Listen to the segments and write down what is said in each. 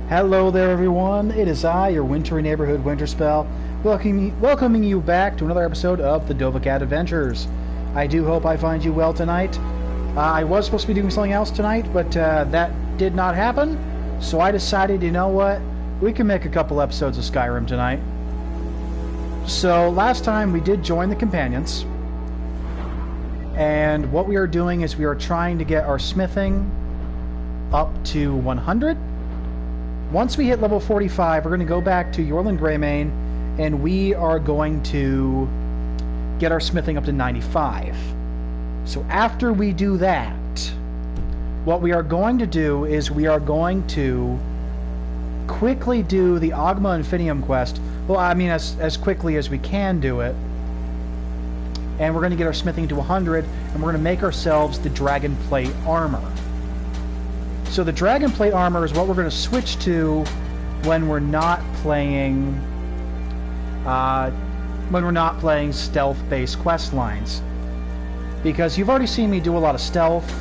Hello there everyone, it is I, your wintry neighborhood Winterspelll, welcoming you back to another episode of the Dovahcat Adventures. I do hope I find you well tonight. I was supposed to be doing something else tonight, but that did not happen, so I decided, you know what, we can make a couple episodes of Skyrim tonight. So last time we did join the companions, and what we are doing is we are trying to get our smithing up to 100. Once we hit level 45, we're going to go back to Yorland Greymane, and we are going to get our smithing up to 95. So after we do that, what we are going to do is we are going to quickly do the Ogma Infinium quest. Well, I mean, as quickly as we can do it. And we're going to get our smithing to 100, and we're going to make ourselves the Dragon Plate armor. So the Dragon Plate armor is what we're going to switch to when we're not playing stealth-based quest lines. Because you've already seen me do a lot of stealth.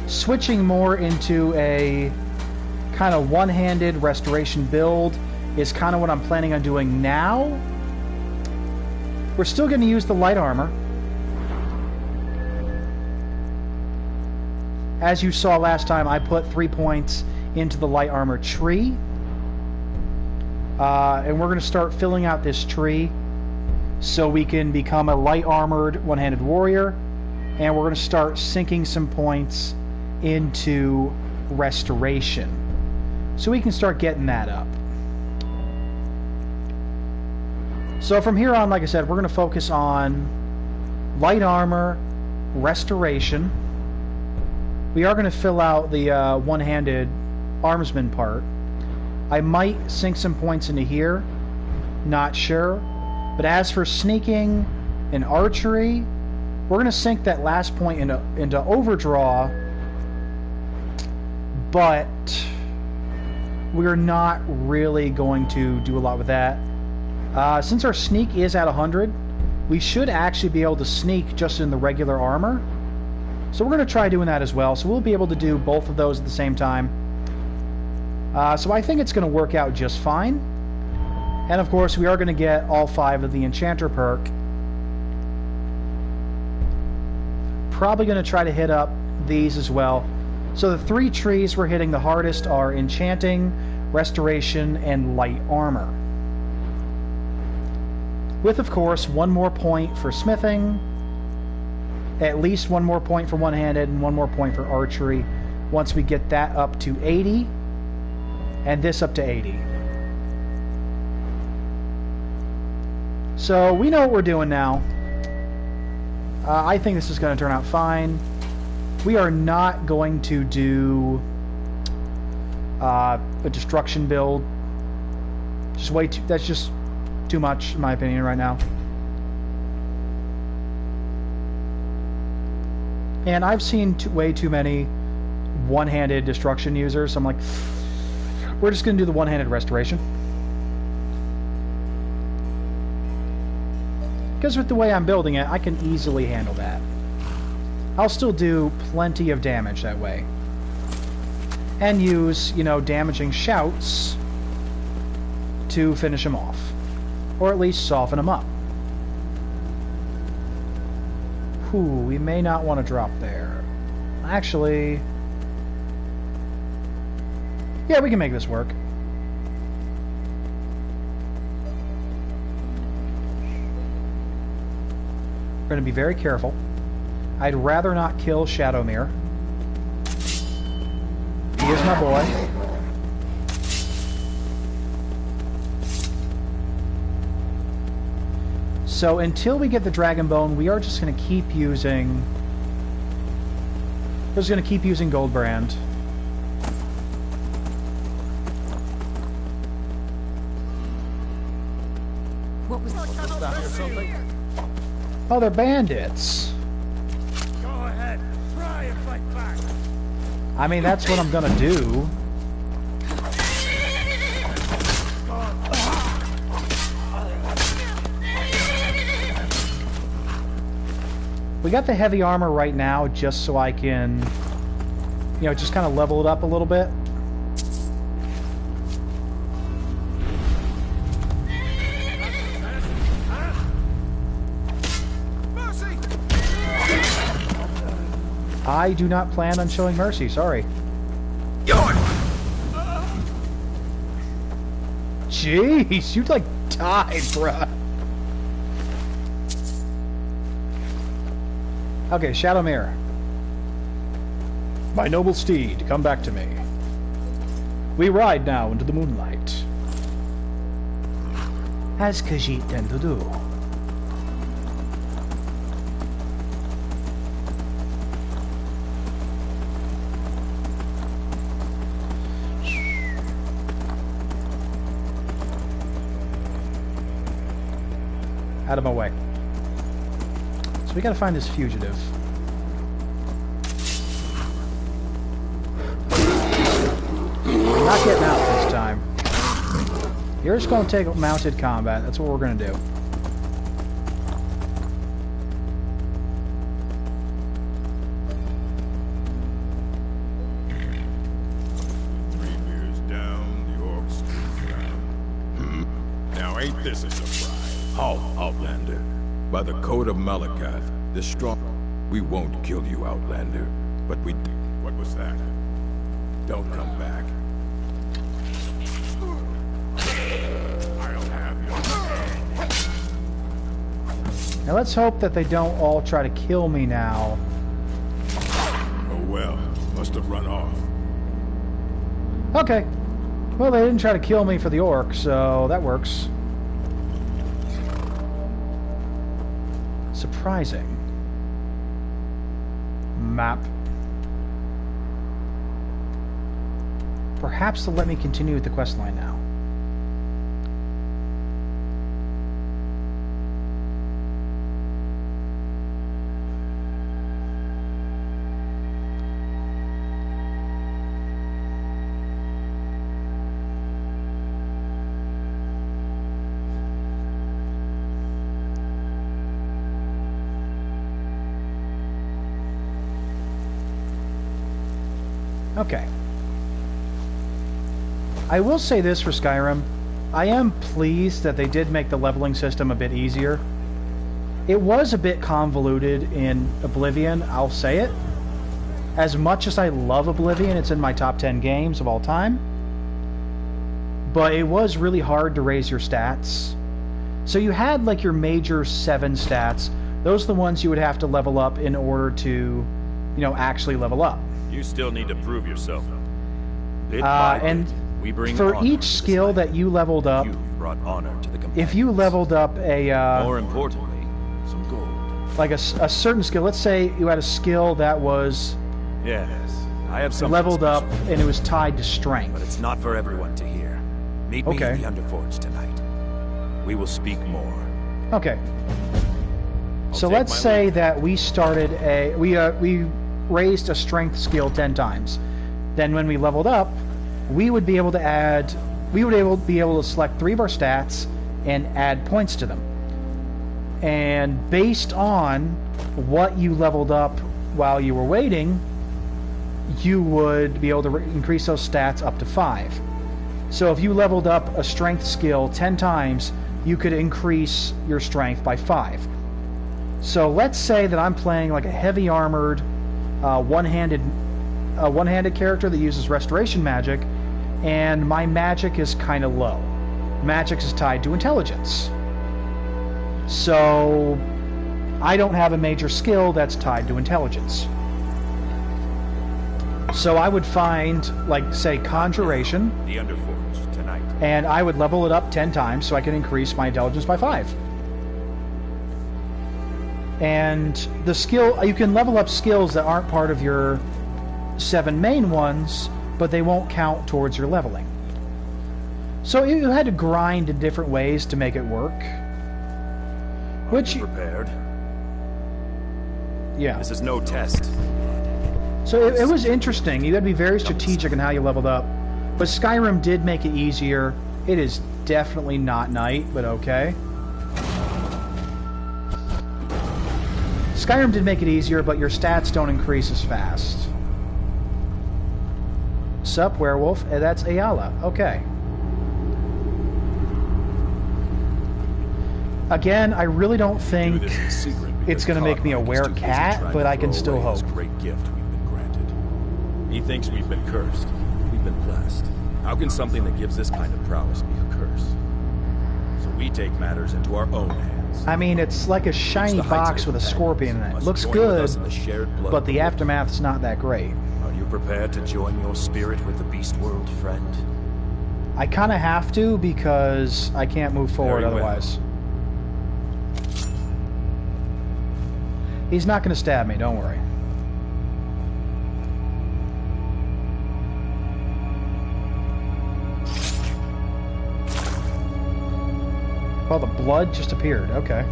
Switching more into a kind of one-handed restoration build is kind of what I'm planning on doing now. We're still going to use the light armor. As you saw last time, I put 3 points into the light armor tree. And we're going to start filling out this tree so we can become a light armored one-handed warrior. And we're going to start sinking some points into restoration, so we can start getting that up. So from here on, like I said, we're going to focus on light armor, restoration. We are going to fill out the one-handed armsman part. I might sink some points into here, not sure. But as for sneaking and archery, we're going to sink that last point into overdraw, but we're not really going to do a lot with that. Since our sneak is at 100, we should actually be able to sneak just in the regular armor. So we're going to try doing that as well. So we'll be able to do both of those at the same time. So I think it's going to work out just fine. And of course, we are going to get all 5 of the Enchanter perk. Probably going to try to hit up these as well. So the 3 trees we're hitting the hardest are Enchanting, Restoration, and Light Armor. With, of course, 1 more point for smithing, at least 1 more point for one-handed, and 1 more point for archery once we get that up to 80, and this up to 80. So we know what we're doing now. I think this is going to turn out fine. We are not going to do a destruction build. That's just too much, in my opinion, right now. And I've seen way too many one-handed destruction users, so I'm like, we're just going to do the one-handed restoration. Because with the way I'm building it, I can easily handle that. I'll still do plenty of damage that way. And use, you know, damaging shouts to finish him off. Or at least soften him up. Ooh, we may not want to drop there. Actually, yeah, we can make this work. We're going to be very careful. I'd rather not kill Shadowmere. He is my boy. So until we get the Dragon Bone, we are just going to keep using... We're just going to keep using Goldbrand. What was that or something? Oh, they're bandits. Go ahead, try and fight back. I mean, that's what I'm going to do. We got the heavy armor right now just so I can, you know, just kind of level it up a little bit. I do not plan on showing mercy, sorry. Jeez, you like died, bruh. Okay, Shadow Mirror. My noble steed, come back to me. We ride now into the moonlight. As Khajiit tend to do. Out of my way. So we gotta find this fugitive. Not getting out this time. You're just gonna take mounted combat. That's what we're gonna do. Three beers down, the orcs down. Now ain't this a surprise? Halt, Outlander. By the code of Malakath, the strong... We won't kill you, Outlander. But we... What was that? Don't come back. I'll have you. Now let's hope that they don't all try to kill me now. Oh well, must have run off. Okay. Well, they didn't try to kill me for the orc, so that works. Surprising. Map. Perhaps they'll let me continue with the questline now. Okay. I will say this for Skyrim. I am pleased that they did make the leveling system a bit easier. It was a bit convoluted in Oblivion, I'll say it. As much as I love Oblivion, it's in my top 10 games of all time. But it was really hard to raise your stats. So you had like your major 7 stats. Those are the ones you would have to level up in order to, you know, actually level up. You still need to prove yourself. Bit by and bit, we bring for honor each to this skill land. that you leveled up, You brought honor to the if you companions. leveled up a More importantly, some gold. like a certain skill, let's say you had a skill that was Yes, I have something leveled up special, and it was tied to but strength. it's not for everyone to hear. Meet Okay. me in the Underforge tonight. We will speak more. Okay. So take let's my say lead. that we started we raised a strength skill 10 times. Then when we leveled up, we would be able to be able to select 3 of our stats and add points to them. And based on what you leveled up while you were waiting, you would be able to increase those stats up to 5. So if you leveled up a strength skill 10 times, you could increase your strength by 5. So let's say that I'm playing like a heavy armored, one-handed character that uses restoration magic, and my magic is kind of low. Magic is tied to intelligence. So I don't have a major skill that's tied to intelligence. So I would find, like, say, Conjuration, The Underforge tonight. and I would level it up 10 times so I can increase my intelligence by 5. And the skill, you can level up skills that aren't part of your 7 main ones, but they won't count towards your leveling. So you had to grind in different ways to make it work. Are Which, you prepared? yeah. This is no test. So it was interesting. You had to be very strategic in how you leveled up. But Skyrim did make it easier. It is definitely not night, but okay. Skyrim did make it easier, but your stats don't increase as fast. Sup, werewolf? That's Ayala. Okay. Again, I really don't Do think this in secret it's because going to make me a Cartwright is too busy werecat, trying but to I can throw still away hope. this great gift we've been granted. He thinks we've been cursed. We've been blessed. How can something that gives this kind of prowess be a curse? So we take matters into our own hands. I mean, it's like a shiny The heights box of with a its scorpion in it. must Looks join with good, us in the shared blood but of the wolf. aftermath's not that great. Are you prepared to join your spirit with the beast world, friend? I kind of have to because I can't move forward Very well. otherwise. He's not going to stab me, don't worry. Oh, the blood just appeared. Okay.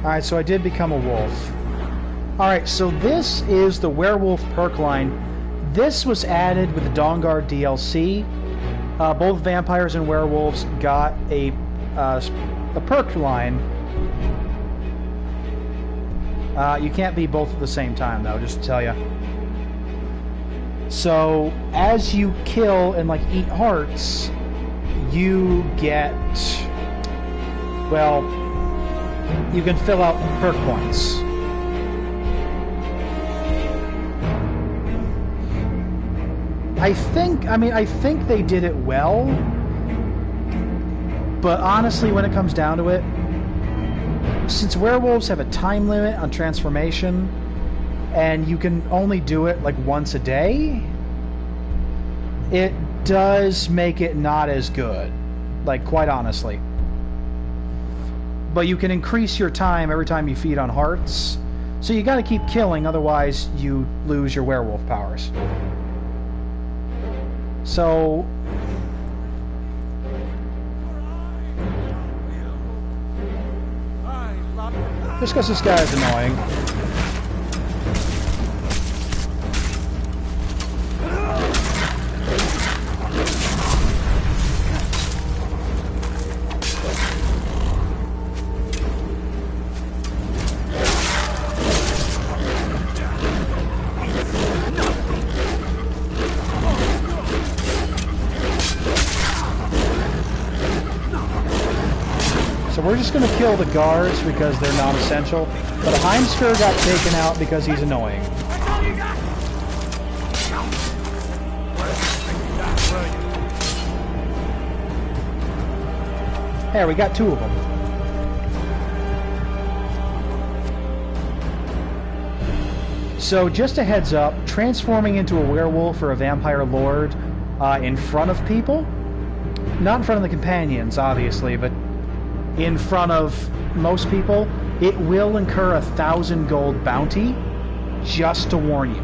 Alright, so I did become a wolf. Alright, so this is the werewolf perk line. This was added with the Dawnguard DLC. Both vampires and werewolves got a perk line. You can't be both at the same time, though, just to tell you. So, as you kill and, like, eat hearts, you get... well... you can fill out perk points. I think they did it well, but honestly, when it comes down to it, since werewolves have a time limit on transformation, and you can only do it like once a day, it does make it not as good, like, quite honestly. But you can increase your time every time you feed on hearts. So you gotta keep killing, otherwise you lose your werewolf powers. So... just because this guy is annoying. So we're just going to kill the guards because they're non-essential. But Heimskir got taken out because he's annoying. There, we got two of them. So just a heads up, transforming into a werewolf or a vampire lord in front of people, not in front of the companions, obviously, but in front of most people, it will incur 1,000 gold bounty, just to warn you.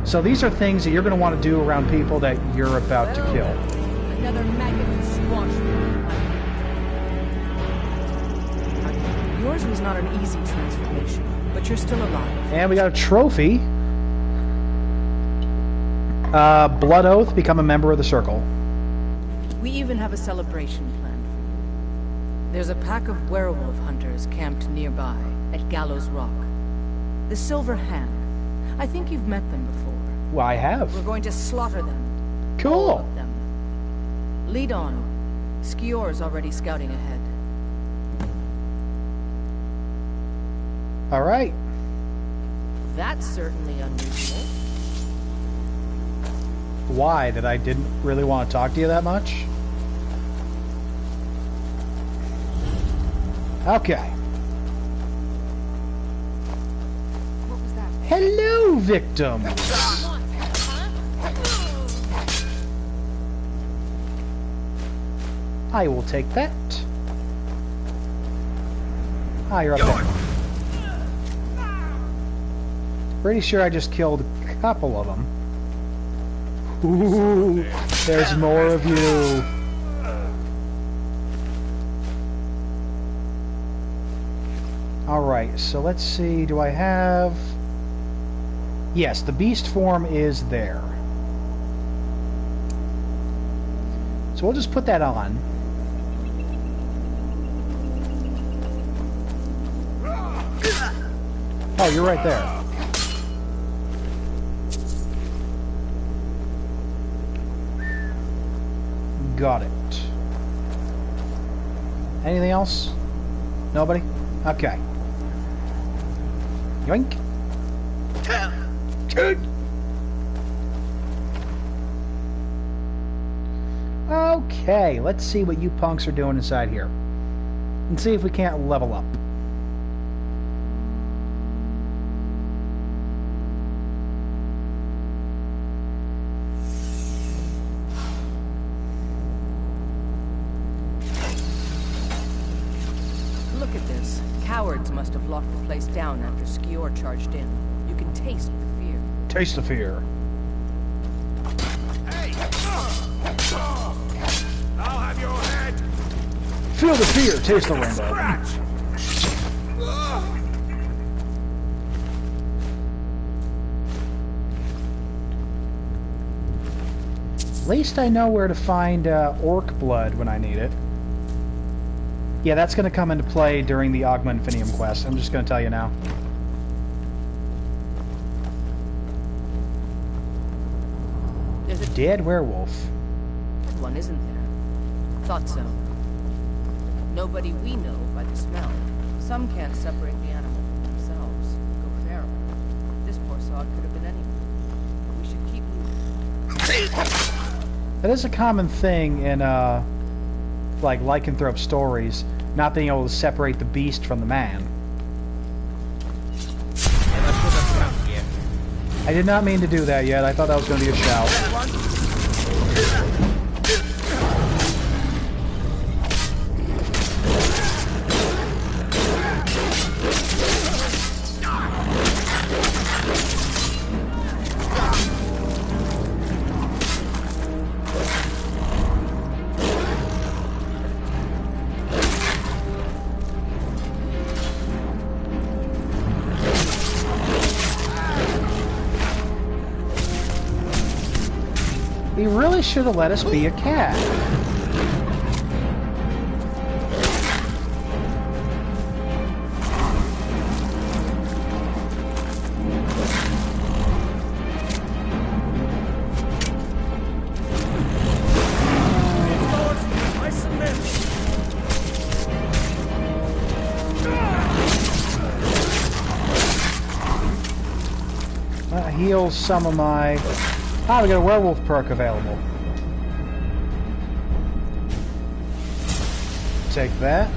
So these are things that you're going to want to do around people that you're about to kill. Another maggot squash. Yours was not an easy transformation, but you're still alive. And we got a trophy. Blood Oath, become a member of the Circle. We even have a celebration planned for you. There's a pack of werewolf hunters camped nearby at Gallows Rock. The Silver Hand. I think you've met them before. Well, I have. We're going to slaughter them. Cool. All of them. Lead on. Skior's already scouting ahead. All right. That's certainly unusual. Why? That I didn't really want to talk to you that much? Okay. What was that? Hello, victim. I will take that. Ah, you're up there. Pretty sure I just killed a couple of them. Ooh, there's more of you. Alright, so let's see, do I have... Yes, the beast form is there. So we'll just put that on. Oh, you're right there. Got it. Anything else? Nobody? Okay. Yoink. Okay, let's see what you punks are doing inside here. And see if we can't level up. Look at this. Cowards must have locked the place down after Skior charged in. You can taste the fear. Taste the fear. Hey! I'll have your head! Feel the fear, taste the rainbow. Scratch! At least I know where to find orc blood when I need it. Yeah, that's going to come into play during the Ogma Infinium quest. I'm just going to tell you now. There's a Dead werewolf. one, isn't there? Thought so. Nobody we know by the smell. Some can't separate the animal from themselves. Go feral. This poor sod could have been anyone. We should keep moving. That is a common thing in, like, lycanthrope stories, not being able to separate the beast from the man. I did not mean to do that yet. I thought that was going to be a shout. He really should have let us be a cat. I submit. That heals some of my... Ah, we got a werewolf perk available. Take that.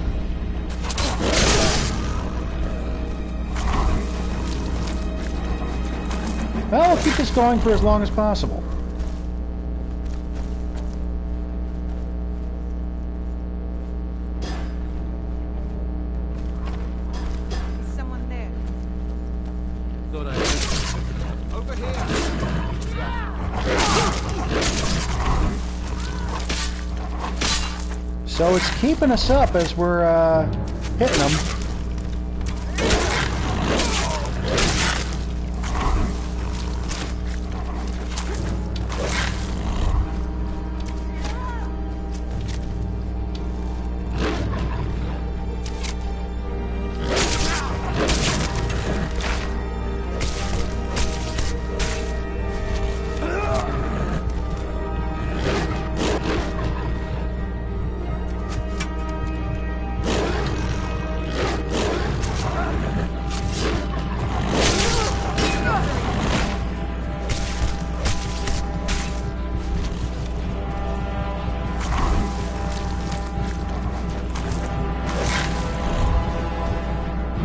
Well, we'll keep this going for as long as possible. Is someone there? Over here. So it's keeping us up as we're hitting them.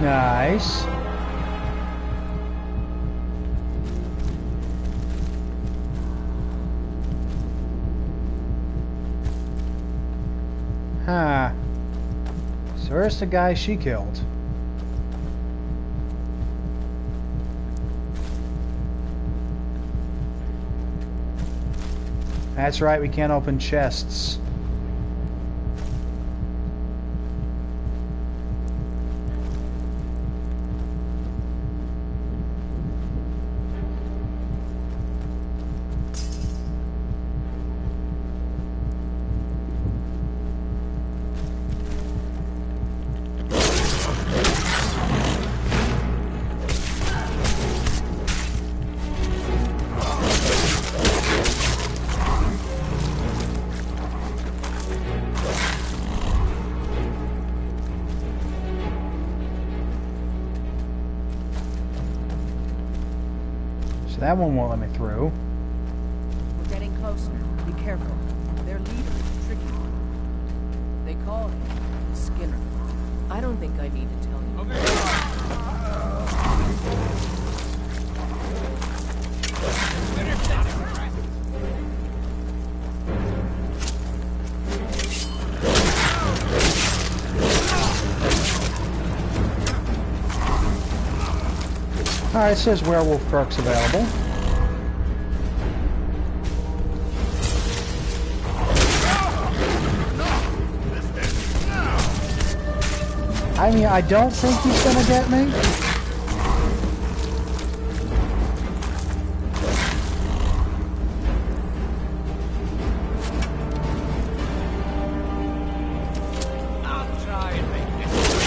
Nice. Huh. So where's the guy she killed? That's right, we can't open chests. So that one won't let me through. We're getting closer. Be careful. Their leader is a tricky one. They call him Skinner. I don't think I need to tell you. Alright, it says werewolf perks available. I mean, I don't think he's gonna get me. I'll try and make this.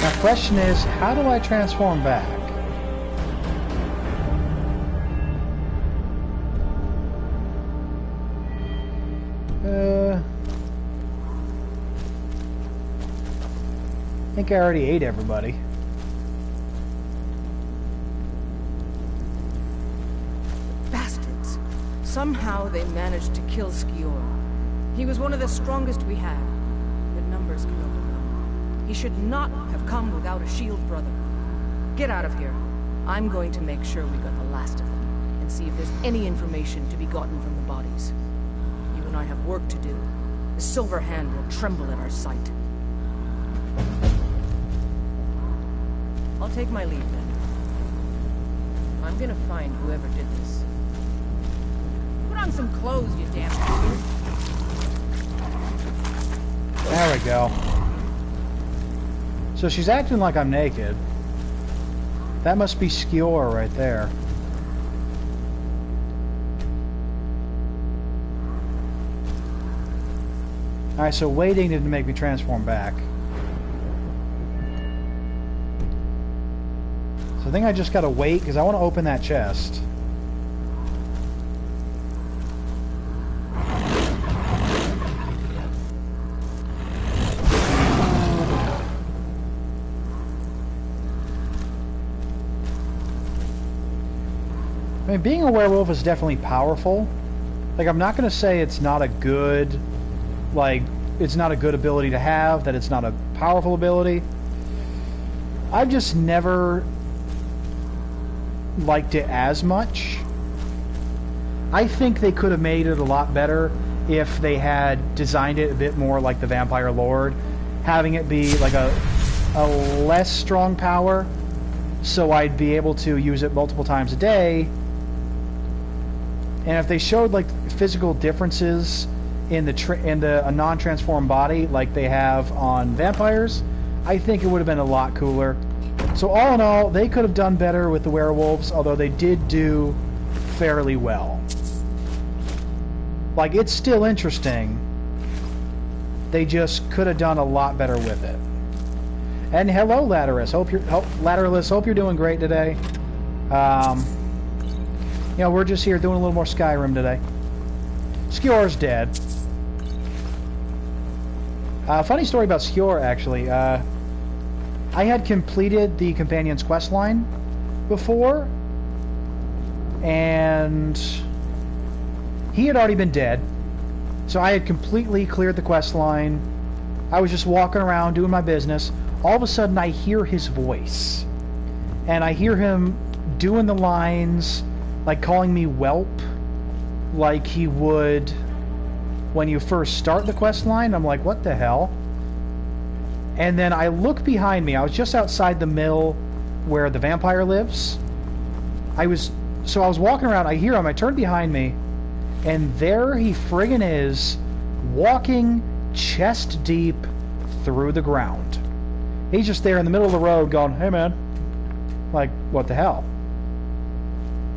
Now, the question is, how do I transform back? I think I already ate everybody. Bastards. Somehow they managed to kill Skior. He was one of the strongest we had, but numbers can overwhelm. He should not have come without a shield brother. Get out of here. I'm going to make sure we got the last of them, and see if there's any information to be gotten from the bodies. You and I have work to do. The Silver Hand will tremble at our sight. I'll take my leave then. I'm gonna find whoever did this. Put on some clothes, you damn fool. There we go. So she's acting like I'm naked. That must be Skior right there. Alright, so waiting didn't make me transform back. So I think I just gotta wait, because I want to open that chest. I mean, being a werewolf is definitely powerful. Like, I'm not gonna say it's not a good... like, it's not a good ability to have, that it's not a powerful ability. I've just never liked it as much. I think they could have made it a lot better if they had designed it a bit more like the Vampire Lord, having it be like a less strong power, so I'd be able to use it multiple times a day. And if they showed like physical differences in a non-transformed body like they have on vampires, I think it would have been a lot cooler. So all in all, they could have done better with the werewolves, although they did do fairly well. Like, it's still interesting. They just could have done a lot better with it. And hello, Lateralus. Hope you're doing great today. You know, we're just here doing a little more Skyrim today. Skior's dead. Funny story about Skior, actually. I had completed the Companion's quest line before, and he had already been dead. So I had completely cleared the quest line. I was just walking around doing my business. All of a sudden, I hear his voice. And I hear him doing the lines, like calling me whelp, like he would when you first start the quest line. I'm like, what the hell? And then I look behind me. I was just outside the mill where the vampire lives. I was walking around. I hear him. I turn behind me, and there he friggin' is, walking chest deep through the ground. He's just there in the middle of the road going, hey man. Like, what the hell?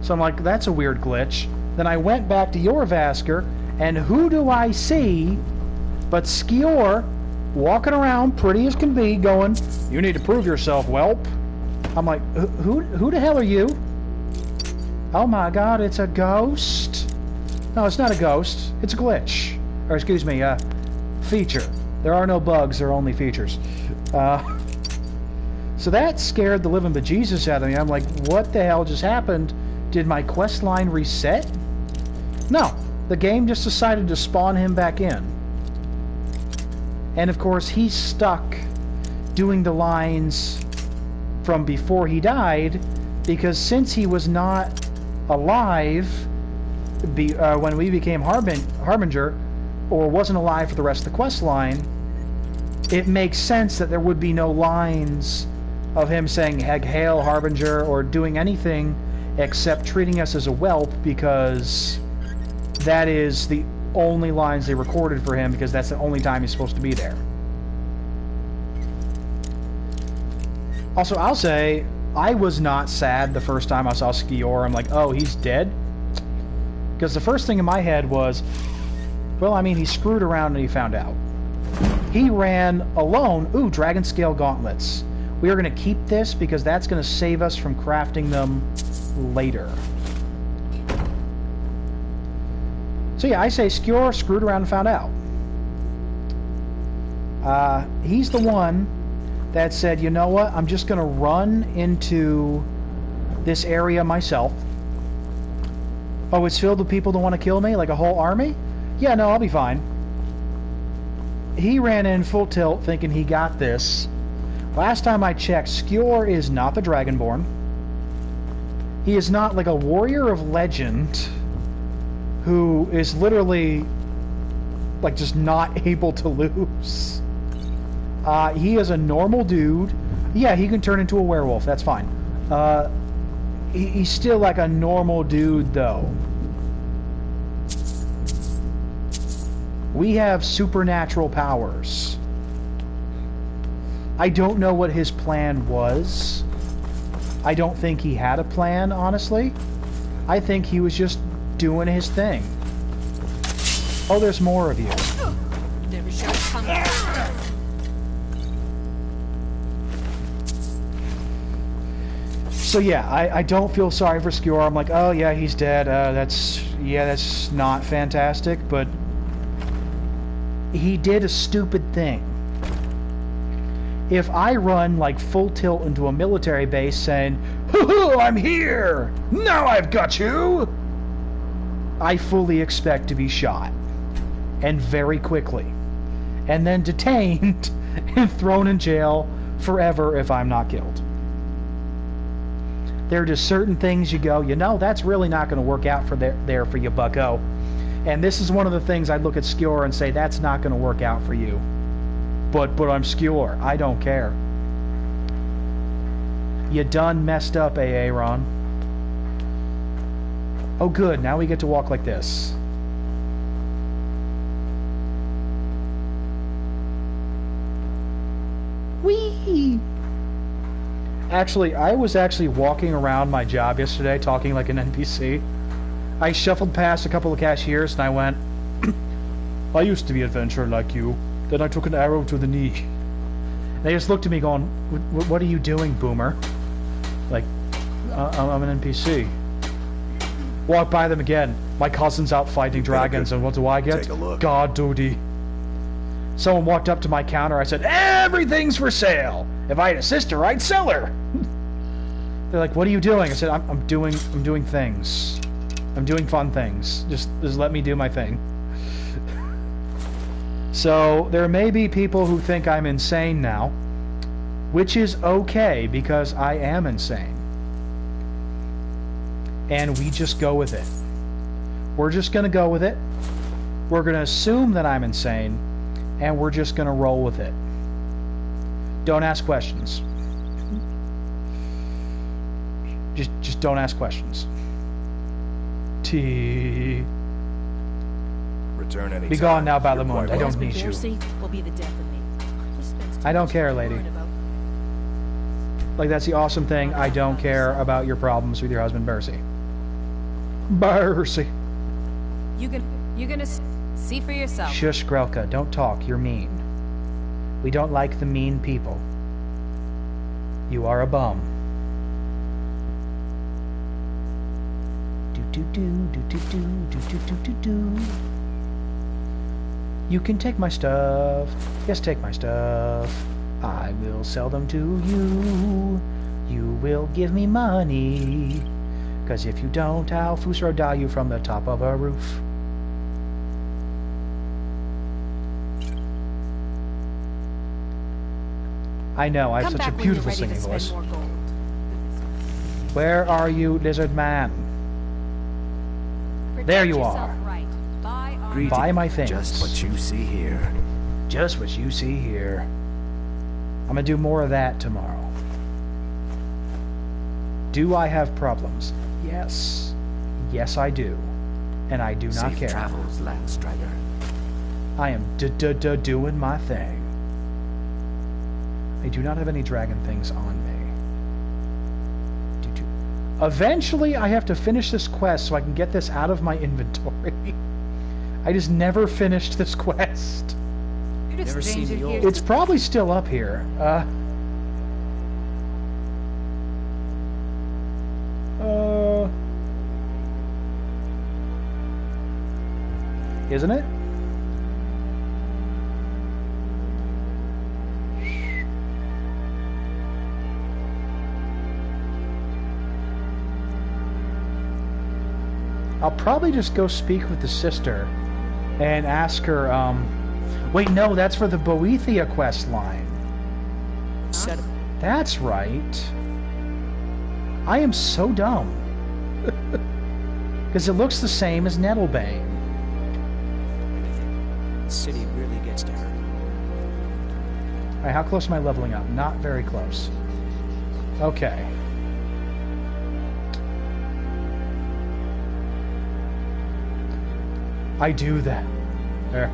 So I'm like, that's a weird glitch. Then I went back to Jorvaskr, and who do I see but Skior walking around, pretty as can be, going, you need to prove yourself, whelp. I'm like, who the hell are you? Oh my god, it's a ghost. No, it's not a ghost. It's a glitch. or excuse me, feature. There are no bugs, there are only features. So that scared the living bejesus out of me. I'm like, what the hell just happened? Did my quest line reset? No, the game just decided to spawn him back in. And of course, he's stuck doing the lines from before he died, because since he was not alive when we became Harbinger, or wasn't alive for the rest of the quest line, it makes sense that there would be no lines of him saying "Hail Harbinger" or doing anything except treating us as a whelp, because that is the only lines they recorded for him, because that's the only time he's supposed to be there. Also, I'll say, I was not sad the first time I saw Skior. I'm like, oh, he's dead? Because the first thing in my head was, well, I mean, he screwed around and he found out. He ran alone. Ooh, Dragon Scale Gauntlets. We are going to keep this because that's going to save us from crafting them later. So yeah, I say Skior screwed around and found out. He's the one that said, you know what, I'm just going to run into this area myself. Oh, it's filled with people that want to kill me? Like a whole army? Yeah, no, I'll be fine. He ran in full tilt thinking he got this. Last time I checked, Skior is not the Dragonborn. He is not like a warrior of legend who is literally like just not able to lose. He is a normal dude. Yeah, he can turn into a werewolf. That's fine. He's still like a normal dude, though. We have supernatural powers. I don't know what his plan was. I don't think he had a plan, honestly. I think he was just doing his thing. Oh, there's more of you. Never shall come back. So yeah, I don't feel sorry for Skior. I'm like, oh yeah, he's dead. That's not fantastic, but he did a stupid thing. If I run like full tilt into a military base saying, "Hoo-hoo, I'm here! Now I've got you!" I fully expect to be shot. And very quickly. And then detained and thrown in jail forever if I'm not killed. There are just certain things you go, you know, that's really not going to work out there for you, bucko. And this is one of the things I'd look at Skior and say, that's not going to work out for you. But I'm Skior. I don't care. You done messed up, Aaron. Oh, good. Now we get to walk like this. Whee! Actually, I was walking around my job yesterday talking like an NPC. I shuffled past a couple of cashiers and I went, I used to be an adventurer like you. Then I took an arrow to the knee. And they just looked at me going, what are you doing, boomer? Like, I'm an NPC. Walk by them again. My cousin's out fighting dragons, and what do I get? Take a look. God duty. Someone walked up to my counter. I said, everything's for sale. If I had a sister, I'd sell her. They're like, what are you doing? I said, I'm doing things. I'm doing fun things. Just let me do my thing. So there may be people who think I'm insane now, which is okay because I am insane. And we just go with it. We're just going to go with it. We're going to assume that I'm insane, and we're just going to roll with it. Don't ask questions. Just don't ask questions. Return any Be gone now, Balamund. I don't need you. Mercy will be the death of me. He spends too I don't much care, time lady. worrying about- Like, that's the awesome thing. I don't care about your problems with your husband, Mercy. Mercy. You gonna see for yourself. Shush, Grelka. Don't talk. You're mean. We don't like the mean people. You are a bum. Do do do do do do do do do do. You can take my stuff. Yes, take my stuff. I will sell them to you. You will give me money. 'Cause if you don't, I'll Fusro die you from the top of a roof. I know, I have Come such a back when you're beautiful ready to singing spend voice. more gold. Where are you, lizard man? Protect There you yourself are. Right. Buy our Greetings. Buy my things. Just what you see here. Just what you see here. I'm gonna do more of that tomorrow. Do I have problems? Yes. Yes, I do. And I do not Safe care. travels, Landstrider. I am doing my thing. I do not have any dragon things on me. Eventually, I have to finish this quest so I can get this out of my inventory. I just never finished this quest. You're a Never seen stranger the here. old- It's probably still up here. Isn't it? I'll probably just go speak with the sister and ask her, wait, no, that's for the Boethia quest line. That's right. I am so dumb. Because it looks the same as Nettlebane. The city really gets to her. Alright, how close am I leveling up? Not very close. Okay. I do that. There.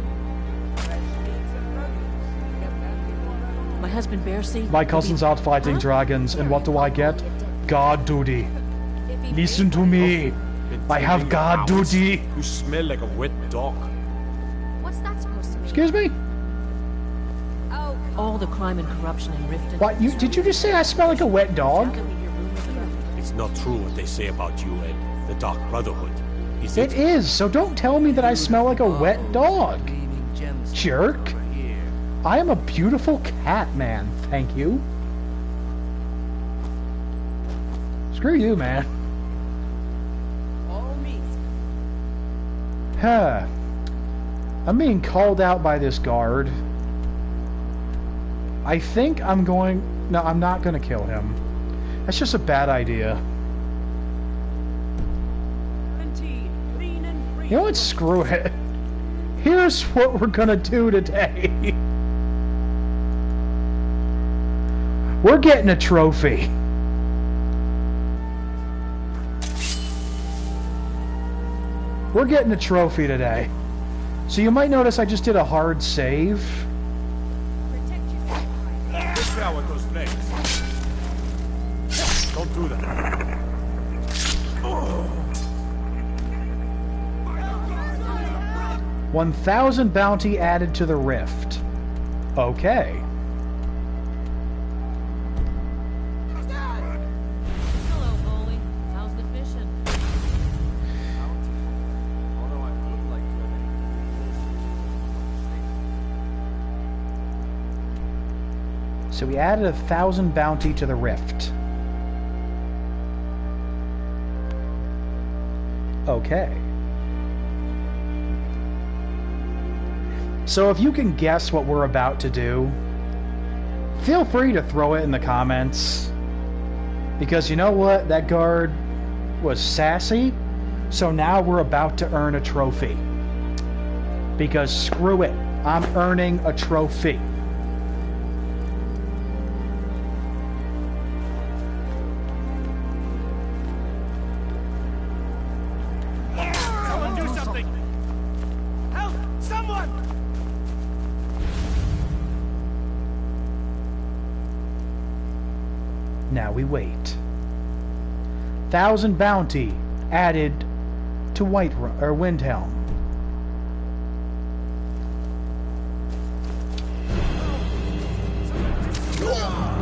My husband Bercy. My cousin's out fighting dragons, and what do I get? Guard duty. Listen to me. I have guard duty. You smell like a wet dog. What's that supposed to mean? Excuse me? Oh, All the crime and corruption in Riften. What? Did you just say I smell like a wet dog? It's not true what they say about you and the Dark Brotherhood. Is It is, so don't tell me that I smell like a wet dog. Jerk. I am a beautiful cat man, thank you. Screw you, man. Huh. I'm being called out by this guard. I think I'm going... No, I'm not going to kill him. That's just a bad idea. You know what? Screw it. Here's what we're gonna do today. We're getting a trophy. We're getting a trophy today. So you might notice I just did a hard save. Get out with those legs. Don't do that. 1,000 bounty added to the rift. Okay. Hello, Bully. How's the fishing? So we added 1,000 bounty to the rift. Okay. So if you can guess what we're about to do, feel free to throw it in the comments. Because you know what? That guard was sassy. So now we're about to earn a trophy. Because screw it. I'm earning a trophy. Someone do something! Help! Someone! Now we wait. 1,000 bounty added to Windhelm.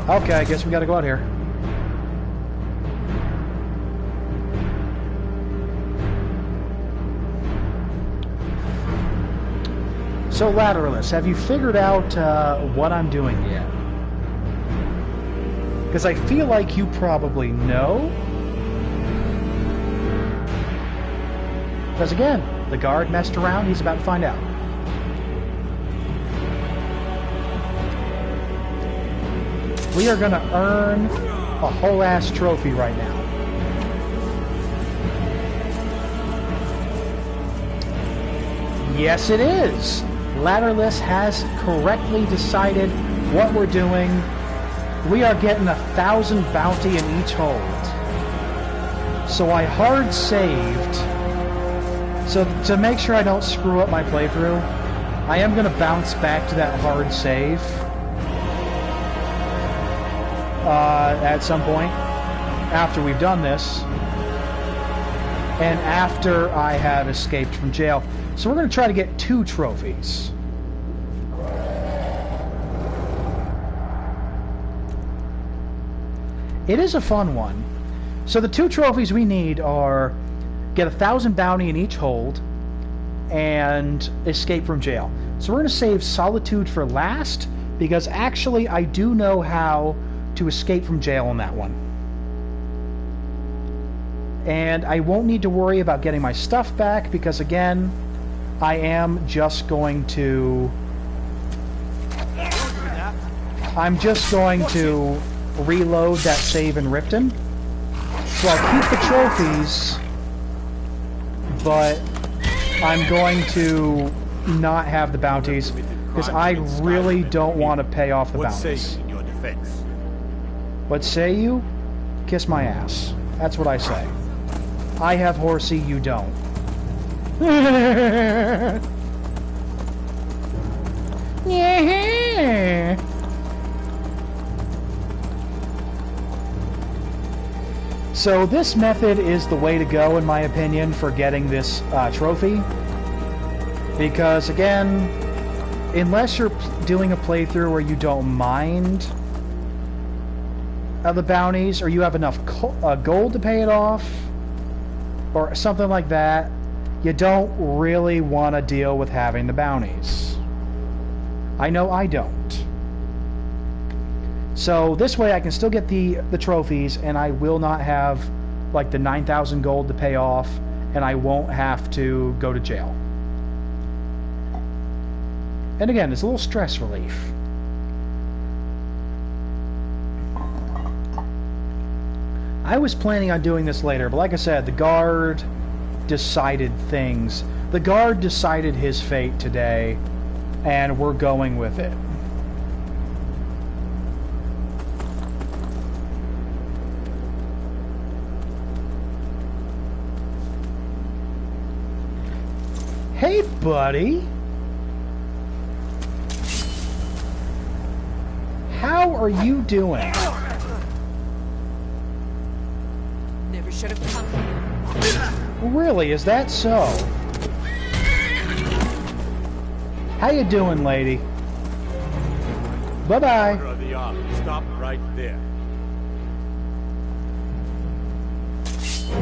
Okay, I guess we gotta go out here. So, Lateralus, have you figured out what I'm doing yet? Because I feel like you probably know. Because again, the guard messed around, he's about to find out. We are going to earn a whole ass trophy right now. Yes, it is. Lateralus has correctly decided what we're doing. We are getting 1,000 bounty in each hold. So I hard saved. So to make sure I don't screw up my playthrough, I am going to bounce back to that hard save at some point after we've done this and after I have escaped from jail. So we're going to try to get 2 trophies. It is a fun one. So the 2 trophies we need are get 1,000 bounty in each hold and escape from jail. So we're going to save Solitude for last because actually I do know how to escape from jail on that one. And I won't need to worry about getting my stuff back because again, I am just going to... I'm just going to reload that save in Ripton. So I'll keep the trophies, but I'm going to not have the bounties because I really don't want to pay off the bounties. What say you in your defense? What say you? Kiss my ass. That's what I say. I have horsey, you don't. Yeah. So this method is the way to go, in my opinion, for getting this trophy. Because, again, unless you're doing a playthrough where you don't mind the bounties, or you have enough gold to pay it off, or something like that, you don't really want to deal with having the bounties. I know I don't. So this way I can still get the trophies, and I will not have like the 9,000 gold to pay off, and I won't have to go to jail. And again, it's a little stress relief. I was planning on doing this later, but like I said, the guard decided things. The guard decided his fate today, and we're going with it. Hey, buddy. How are you doing? Never should have come here. Really, is that so? How you doing, lady? Bye-bye. Order of the army. Stop right there.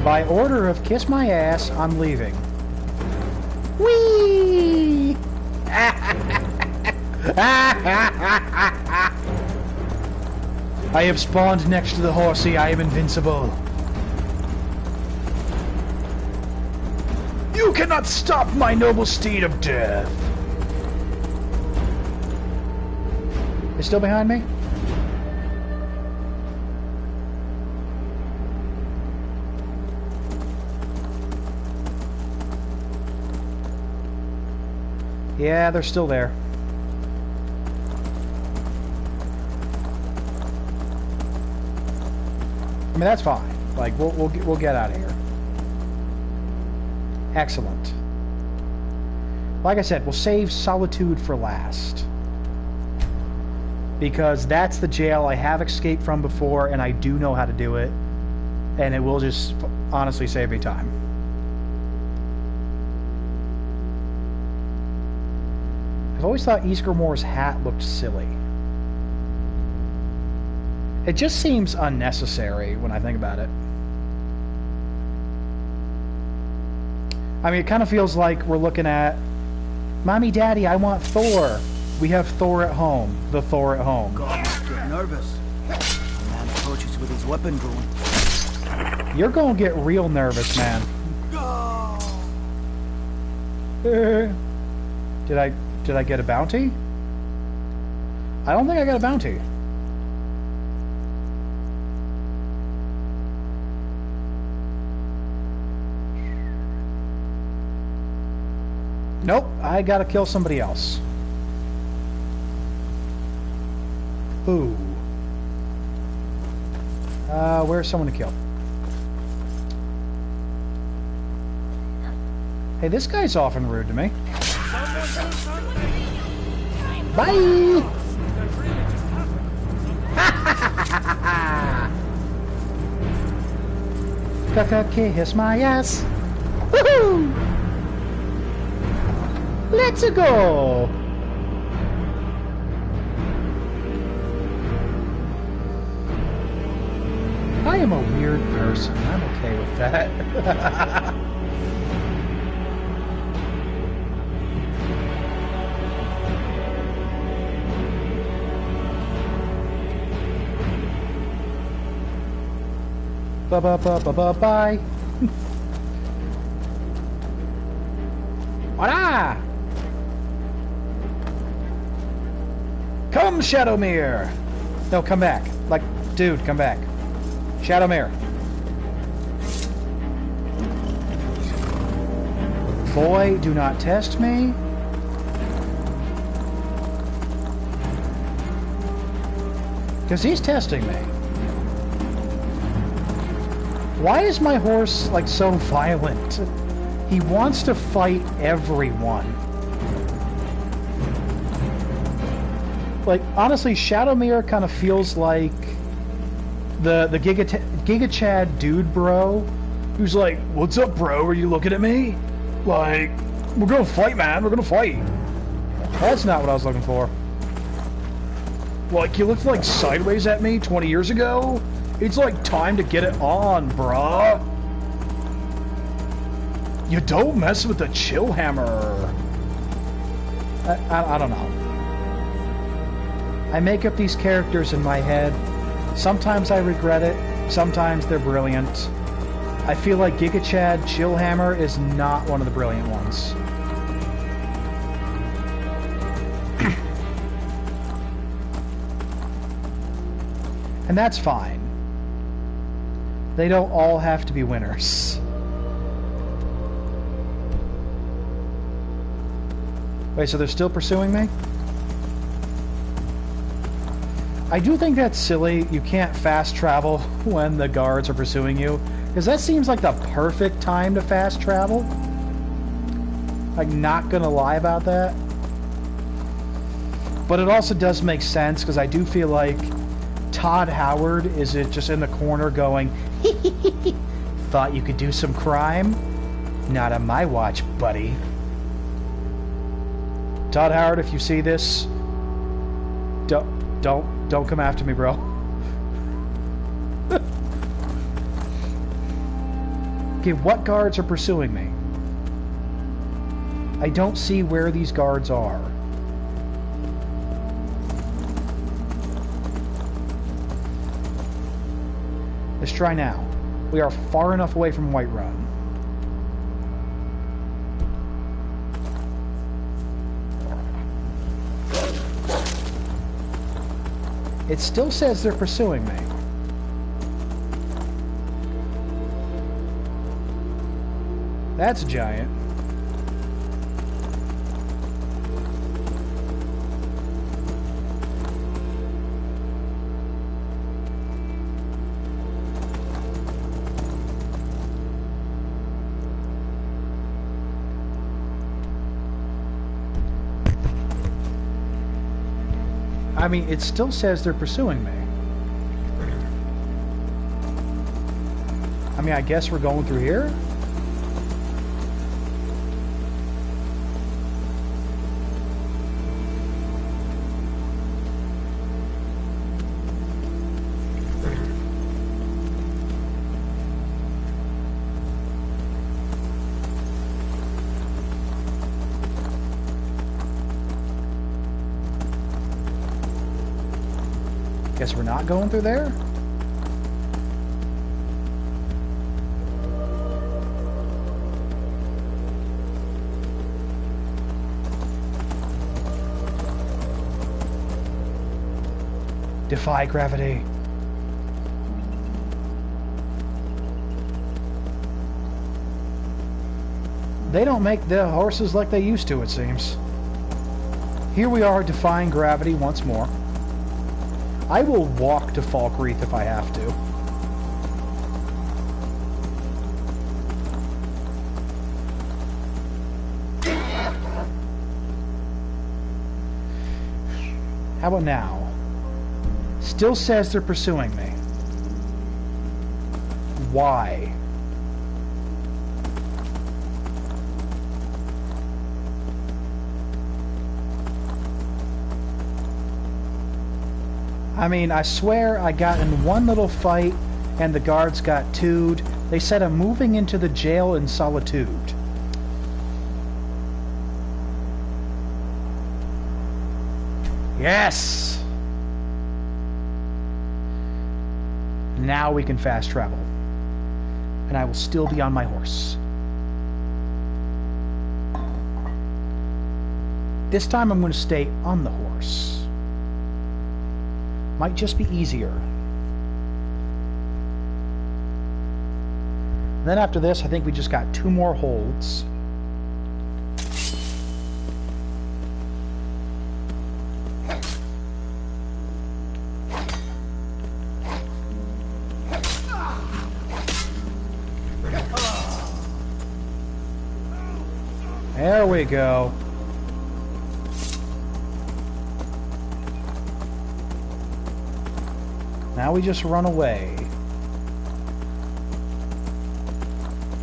By order of Kiss My Ass, I'm leaving. Whee! I have spawned next to the horsey. I am invincible. You cannot stop my noble steed of death. It's still behind me? Yeah, they're still there. I mean, that's fine. Like, we'll get out of here. Excellent. Like I said, we'll save Solitude for last. Because that's the jail I have escaped from before, and I do know how to do it. And it will just honestly save me time. I've always thought Ysgramor's hat looked silly. It just seems unnecessary when I think about it. I mean, it kind of feels like we're looking at Mommy, Daddy, I want Thor. We have Thor at home. The Thor at home. God must get nervous. A man approaches with his weapon drawn. You're gonna get real nervous, man. Did I get a bounty? I don't think I got a bounty. Nope, I gotta kill somebody else. Ooh. Where's someone to kill? Hey, this guy's often rude to me. Bye! Kaka kiss my ass. Woohoo! Let's go! I am a weird person. I'm okay with that. Bye. Voila! Come, Shadowmere! No, come back. Like, dude, come back. Shadowmere. Boy, do not test me. Because he's testing me. Why is my horse, like, so violent? He wants to fight everyone. Like, honestly, Shadowmere kind of feels like the Giga Chad dude bro, who's like, "What's up, bro? Are you looking at me? Like, we're gonna fight, man. We're gonna fight." That's not what I was looking for. Like, you looked like sideways at me 20 years ago? It's like time to get it on, bruh. You don't mess with the chill hammer. I don't know. I make up these characters in my head. Sometimes I regret it. Sometimes they're brilliant. I feel like Giga Chad Chillhammer is not one of the brilliant ones. And that's fine. They don't all have to be winners. Wait, so they're still pursuing me? I do think that's silly. You can't fast travel when the guards are pursuing you. Because that seems like the perfect time to fast travel. Like, not gonna lie about that. But it also does make sense, because I do feel like Todd Howard is just in the corner going, thought you could do some crime? Not on my watch, buddy. Todd Howard, if you see this, don't come after me, bro. Okay, what guards are pursuing me? I don't see where these guards are. Let's try now. We are far enough away from Whiterun. It still says they're pursuing me. That's giant. I mean, it still says they're pursuing me. I mean, I guess we're going through here? Guess we're not going through there? Defy gravity. They don't make the horses like they used to, it seems. Here we are defying gravity once more. I will walk to Falkreath if I have to. How about now? Still says they're pursuing me. Why? I mean, I swear I got in one little fight and the guards got two'd. They said I'm moving into the jail in Solitude. Yes! Now we can fast travel. And I will still be on my horse. This time I'm going to stay on the horse. Might just be easier. Then after this, I think we just got 2 more holds. There we go. Now we just run away.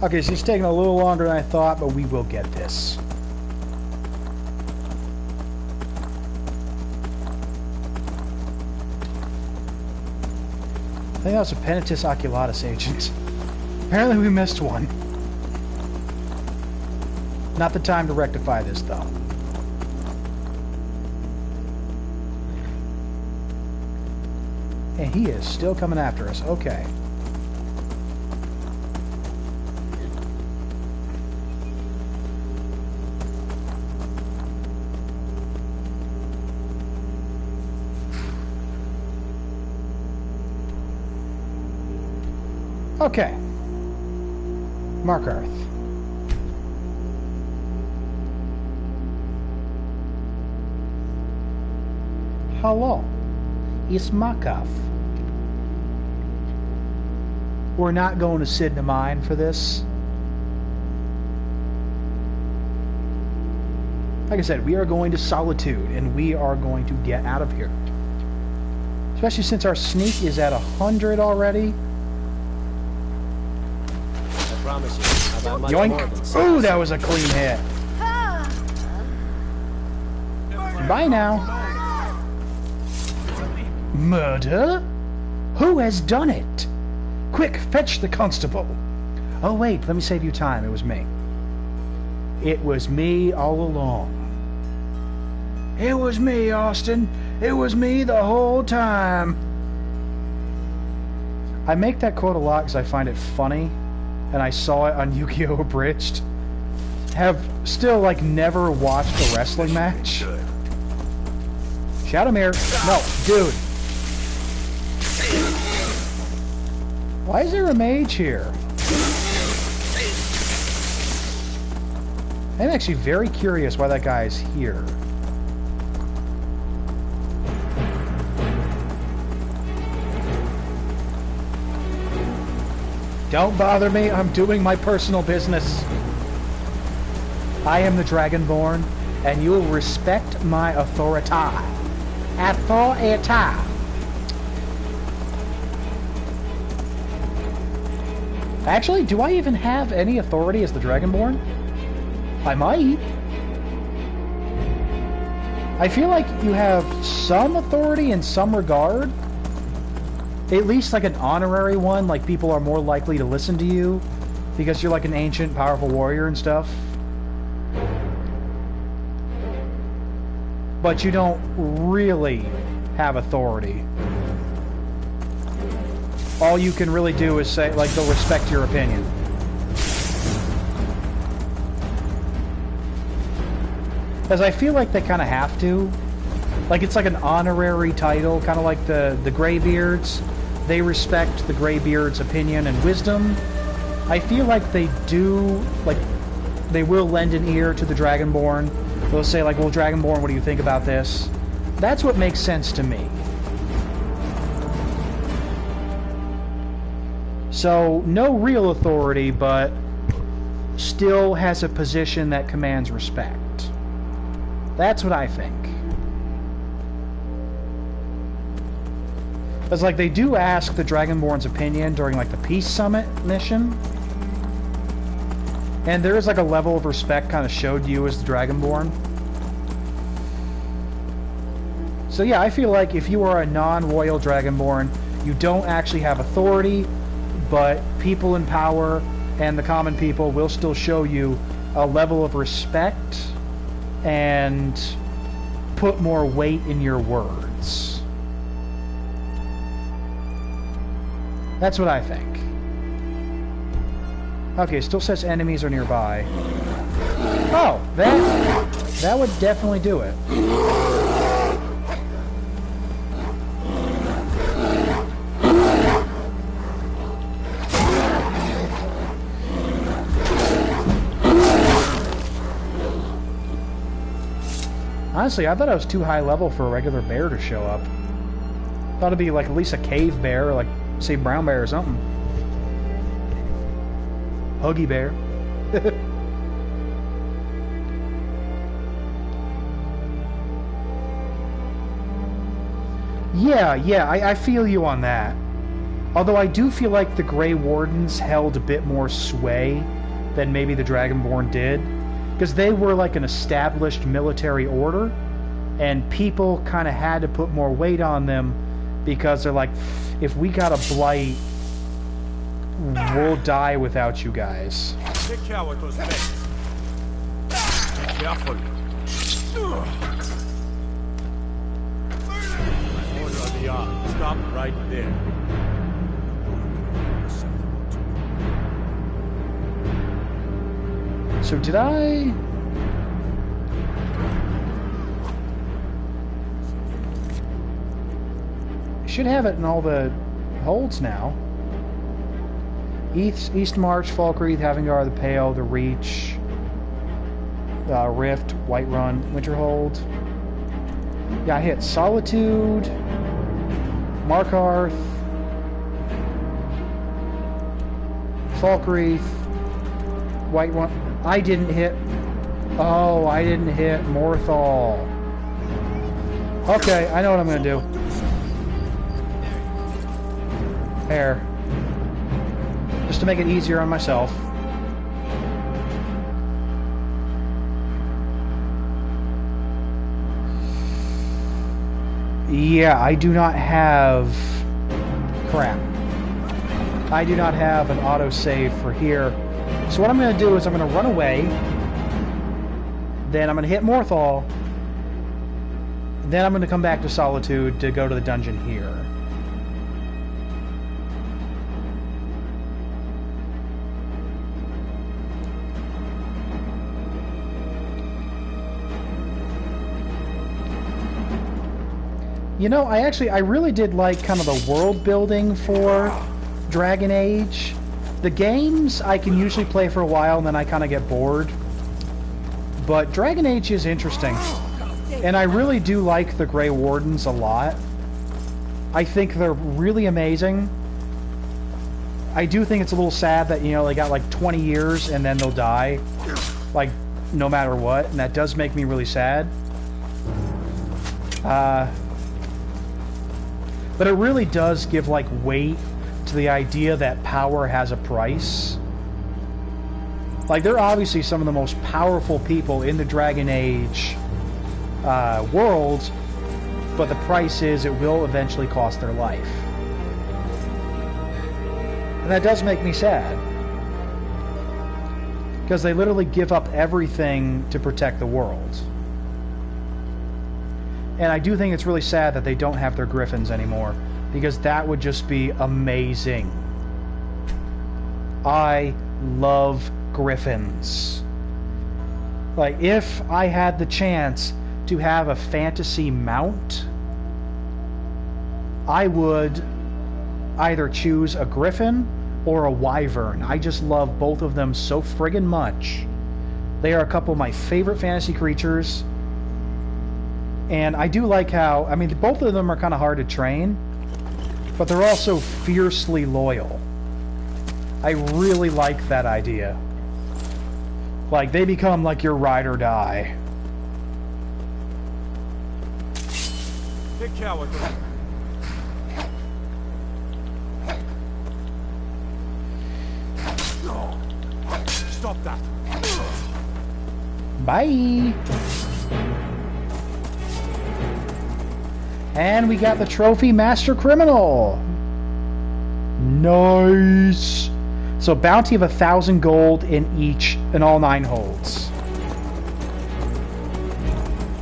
Okay, so it's taking a little longer than I thought, but we will get this. I think that was a Penitus Oculatus agent. Apparently we missed one. Not the time to rectify this, though. And he is still coming after us. Okay. Okay. Markarth. Hello. It's Markarth. We're not going to Sidna Mine for this. Like I said, we are going to Solitude, and we are going to get out of here. Especially since our sneak is at 100 already. I promise you, I've had much more than Yoink! Ooh, that was a clean hit. Bye now. Murder? Who has done it? Quick, fetch the constable. Oh wait, let me save you time. It was me. It was me all along. It was me, Austin. It was me the whole time. I make that quote a lot because I find it funny, and I saw it on Yu-Gi-Oh! Abridged. Have still, like, never watched a wrestling match. Shadowmere. No, dude. Why is there a mage here? I'm actually very curious why that guy is here. Don't bother me, I'm doing my personal business. I am the Dragonborn, and you will respect my authority. Authority. Actually, do I even have any authority as the Dragonborn? I might. I feel like you have some authority in some regard. At least like an honorary one, like people are more likely to listen to you because you're like an ancient, powerful warrior and stuff. But you don't really have authority. all you can really do is say, like, they'll respect your opinion. Because I feel like they kind of have to. Like, it's like an honorary title, kind of like the Greybeards. They respect the Greybeards' opinion and wisdom. I feel like they do, like, they will lend an ear to the Dragonborn. They'll say, like, well, Dragonborn, what do you think about this? That's what makes sense to me. So, no real authority, but still has a position that commands respect. That's what I think. Because, like, they do ask the Dragonborn's opinion during, like, the Peace Summit mission. And there is, like, a level of respect kind of showed you as the Dragonborn. So, yeah, I feel like if you are a non-royal Dragonborn, you don't actually have authority, but people in power and the common people will still show you a level of respect and put more weight in your words. That's what I think. Okay, still says enemies are nearby. Oh, that would definitely do it. Honestly, I thought I was too high level for a regular bear to show up. Thought it'd be like at least a cave bear, or like, say, brown bear or something. Huggy bear. Yeah, I feel you on that. Although I do feel like the Grey Wardens held a bit more sway than maybe the Dragonborn did. Because they were like an established military order, and people kind of had to put more weight on them because they're like, if we got a blight, we'll die without you guys. Take care with those men. Be careful. Order on the arm. Stop right there. So did I... should have it in all the holds now. East March, Falkreath, Havengar, the Pale, the Reach, Rift, Whiterun, Winterhold. Yeah, I hit Solitude, Markarth, Falkreath, Whiterun. I didn't hit... oh, I didn't hit Morthal. Okay, I know what I'm going to do. There. Just to make it easier on myself. Yeah, I do not have... crap. I do not have an autosave for here. So what I'm going to do is I'm going to run away. Then I'm going to hit Morthal. Then I'm going to come back to Solitude to go to the dungeon here. You know, I really did like kind of the world building for Dragon Age. The games I can usually play for a while and then I kind of get bored. But Dragon Age is interesting. And I really do like the Grey Wardens a lot. I think they're really amazing. I do think it's a little sad that, you know, they got like 20 years and then they'll die. Like, no matter what. And that does make me really sad. But it really does give, like, weight to the idea that power has a price. Like, they're obviously some of the most powerful people in the Dragon Age world, but the price is it will eventually cost their life. And that does make me sad. Because they literally give up everything to protect the world. And I do think it's really sad that they don't have their griffins anymore. because that would just be amazing. I love griffins. Like, if I had the chance to have a fantasy mount, I would either choose a griffin or a wyvern. I just love both of them so friggin' much. They are a couple of my favorite fantasy creatures. And I do like how, I mean, both of them are kind of hard to train, but they're also fiercely loyal. I really like that idea. Like, they become like your ride or die. Take care with them. Stop that. Bye. And we got the trophy Master Criminal. Nice. So bounty of 1,000 gold in all 9 holds.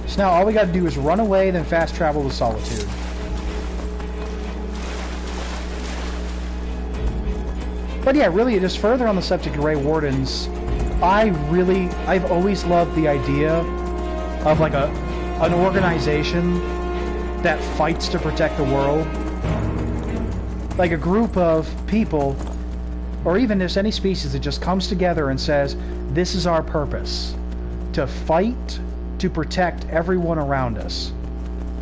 So now all we got to do is run away, then fast travel to Solitude. But yeah, really, just further on the subject of Grey Wardens, I've always loved the idea of like an organization that fights to protect the world. Like a group of people, or even just any species that just comes together and says, this is our purpose. To fight to protect everyone around us.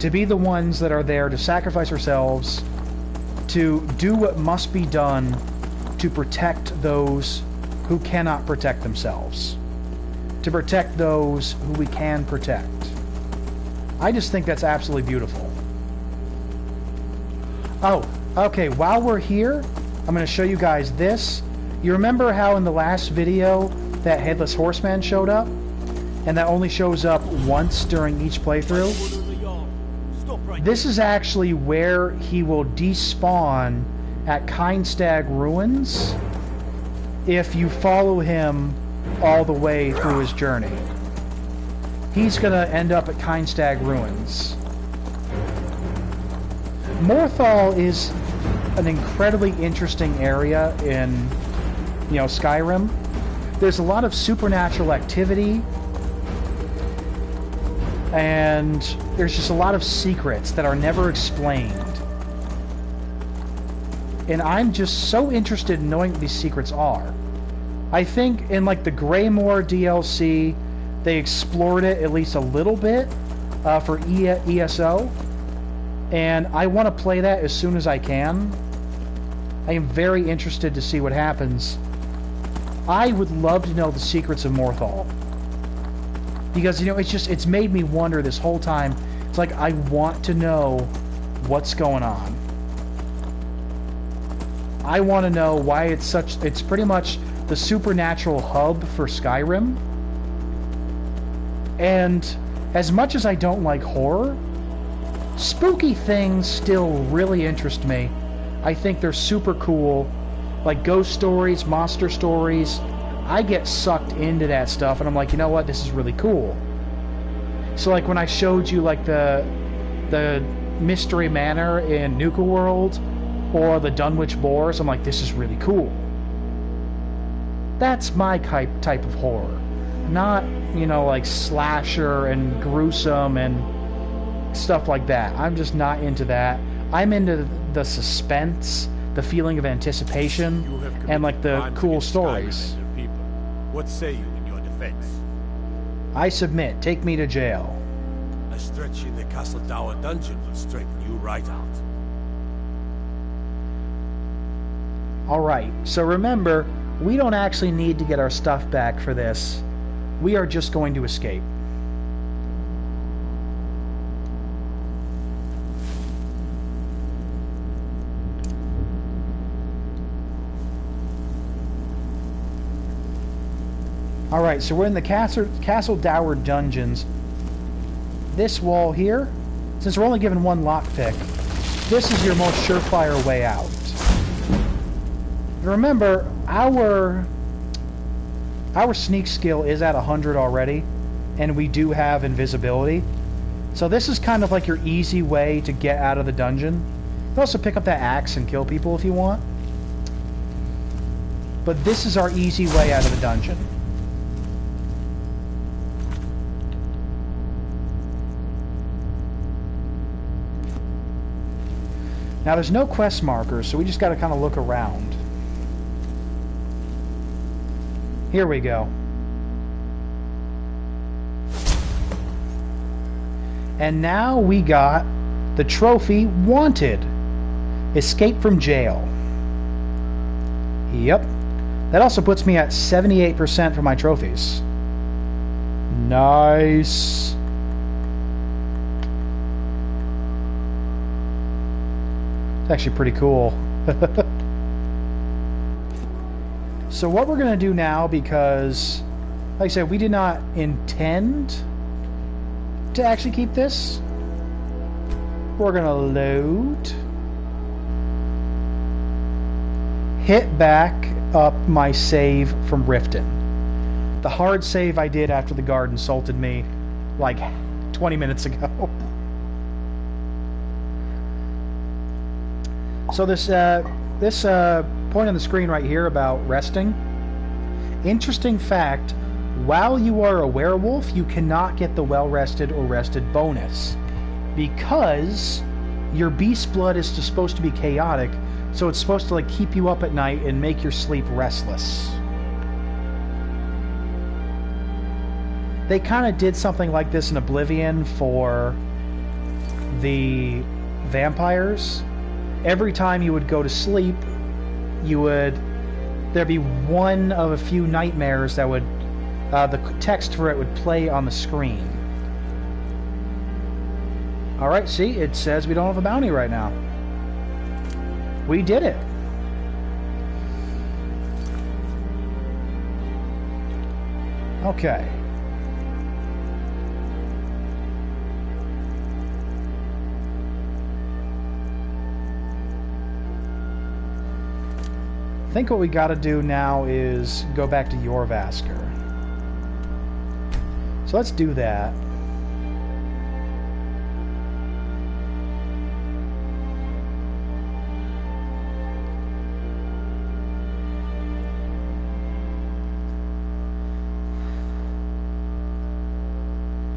To be the ones that are there to sacrifice ourselves, to do what must be done to protect those who cannot protect themselves. To protect those who we can protect. I just think that's absolutely beautiful. Oh, okay, while we're here, I'm going to show you guys this. You remember how in the last video that Headless Horseman showed up? And that only shows up once during each playthrough? This is actually where he will despawn at Kindstag Ruins if you follow him all the way through his journey. He's gonna end up at Kindstag Ruins. Morthal is an incredibly interesting area in, you know, Skyrim. There's a lot of supernatural activity, and there's just a lot of secrets that are never explained. And I'm just so interested in knowing what these secrets are. I think in like the Greymoor DLC, they explored it at least a little bit for ESO. And I want to play that as soon as I can. I am very interested to see what happens. I would love to know the secrets of Morthal. Because, you know, it's made me wonder this whole time. It's like, I want to know what's going on. I want to know why it's pretty much the supernatural hub for Skyrim. And as much as I don't like horror, spooky things still really interest me. I think they're super cool. Like ghost stories, monster stories. I get sucked into that stuff and I'm like, you know what, this is really cool. So like when I showed you like the Mystery Manor in Nuka World, or the Dunwich Boars, I'm like, this is really cool. That's my type of horror. Not, you know, like slasher and gruesome and stuff like that. I'm just not into that. I'm into the suspense, the feeling of anticipation, and like the cool stories. What say you in your defense? I submit. Take me to jail. A stretch in the Castle Dower dungeon will straighten you right out. Alright, so remember, we don't actually need to get our stuff back for this. We are just going to escape. Alright, so we're in the Castle Dower dungeons. This wall here, since we're only given one lockpick, this is your most surefire way out. Remember, our sneak skill is at 100 already, and we do have invisibility. So this is kind of like your easy way to get out of the dungeon. can also pick up that axe and kill people if you want. But this is our easy way out of the dungeon. Now there's no quest markers, so we just got to kind of look around. Here we go. And now we got the trophy Wanted. Escape from jail. Yep. That also puts me at 78% for my trophies. Nice. It's actually pretty cool. So what we're going to do now, because, like I said, we did not intend to actually keep this. We're going to load. Hit back up my save from Riften. The hard save I did after the guard insulted me like 20 minutes ago. So this point on the screen right here about resting. Interesting fact, while you are a werewolf, you cannot get the well-rested or rested bonus because your beast blood is supposed to be chaotic, so it's supposed to like keep you up at night and make your sleep restless. They kind of did something like this in Oblivion for the vampires. Every time you would go to sleep, there'd be one of a few nightmares that would, the text for it would play on the screen. Alright, see, it says we don't have a bounty right now. We did it. Okay. I think what we got to do now is go back to Jorvaskr. So let's do that.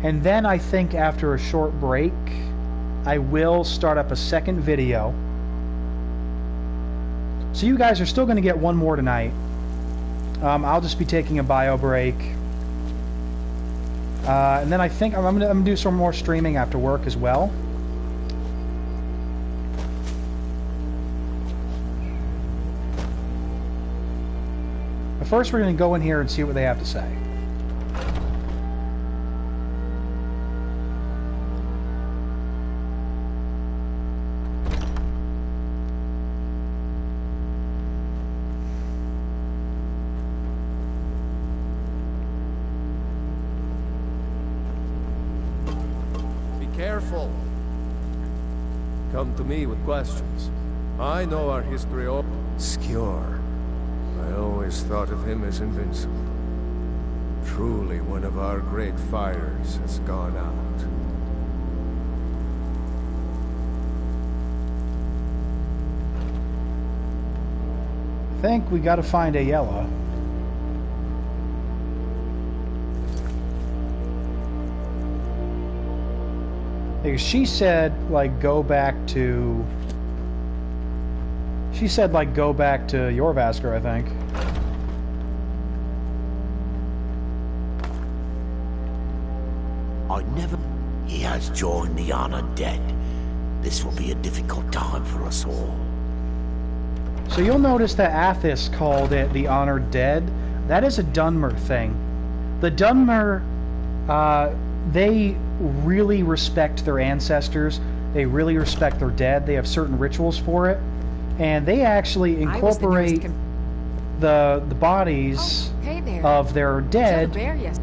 And then I think after a short break, I will start up a second video. So you guys are still going to get one more tonight. I'll just be taking a bio break. And then I think I'm going to do some more streaming after work as well. But first we're going to go in here and see what they have to say. Careful. Come to me with questions. I know our history of Skjor. I always thought of him as invincible. Truly one of our great fighters has gone out. I think we got to find Ayala. Because she said, like, go back to... She said, like, go back to Jorvaskr, I think. I never... He has joined the honored dead. This will be a difficult time for us all. So you'll notice that Athos called it the honored dead. That is a Dunmer thing. The Dunmer, they really respect their ancestors. They really respect their dead. They have certain rituals for it, and they actually incorporate the bodies of their dead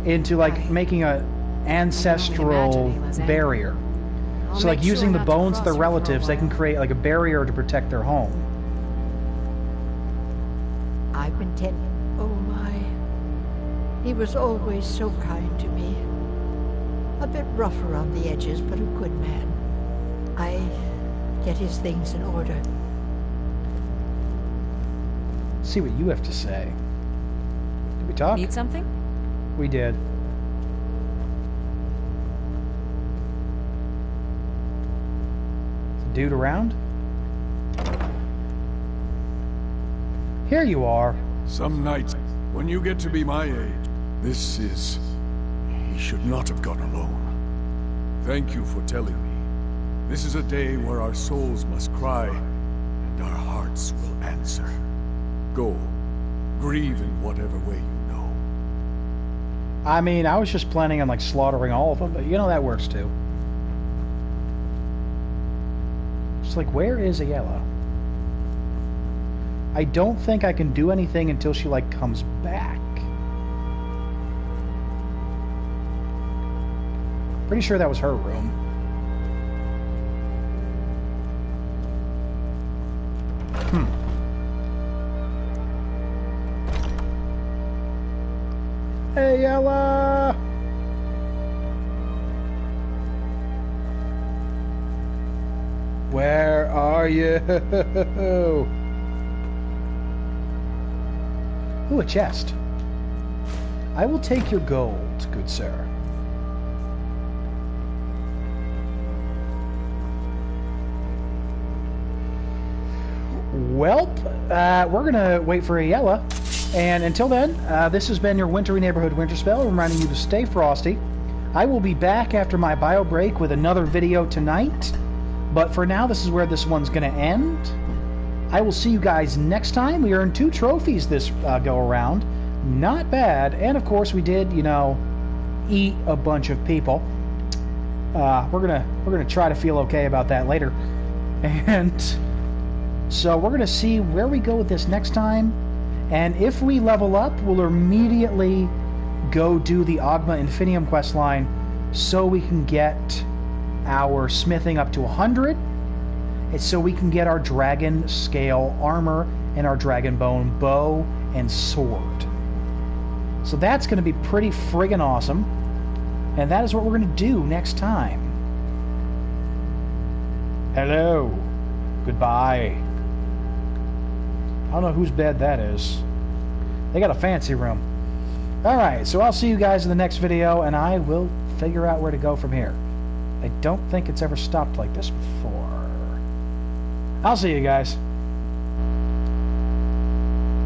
into like making a ancestral barrier. So like using the bones of their relatives, they can create like a barrier to protect their home. I've been oh my. He was always so kind to me. A bit rough around the edges, but a good man. get his things in order. See what you have to say. Did we talk? Need something? We did. Is the dude around? Here you are. Some nights, when you get to be my age, this is... He should not have gone alone. Thank you for telling me. This is a day where our souls must cry, and our hearts will answer. Go. Grieve in whatever way you know. I mean, I was just planning on, like, slaughtering all of them, but you know that works, too. Just like, where is Ayala? I don't think I can do anything until she, like, comes back. Pretty sure that was her room. Hey, Ella! Where are you? Ooh, a chest. I will take your gold, good sir. Welp, we're gonna wait for Ayala. And until then, this has been your wintry neighborhood Winterspell, reminding you to stay frosty. I will be back after my bio break with another video tonight. But for now, this is where this one's going to end. I will see you guys next time. We earned 2 trophies this go around. Not bad. And of course, we did, you know, eat a bunch of people. We're gonna try to feel okay about that later. And so we're gonna see where we go with this next time. And if we level up, we'll immediately go do the Ogma Infinium questline so we can get our smithing up to 100. And so we can get our dragon scale armor and our dragon bone bow and sword. So that's going to be pretty friggin' awesome. And that is what we're going to do next time. Hello. Goodbye. I don't know whose bed that is. They got a fancy room. Alright, so I'll see you guys in the next video, and I will figure out where to go from here. I don't think it's ever stopped like this before. I'll see you guys.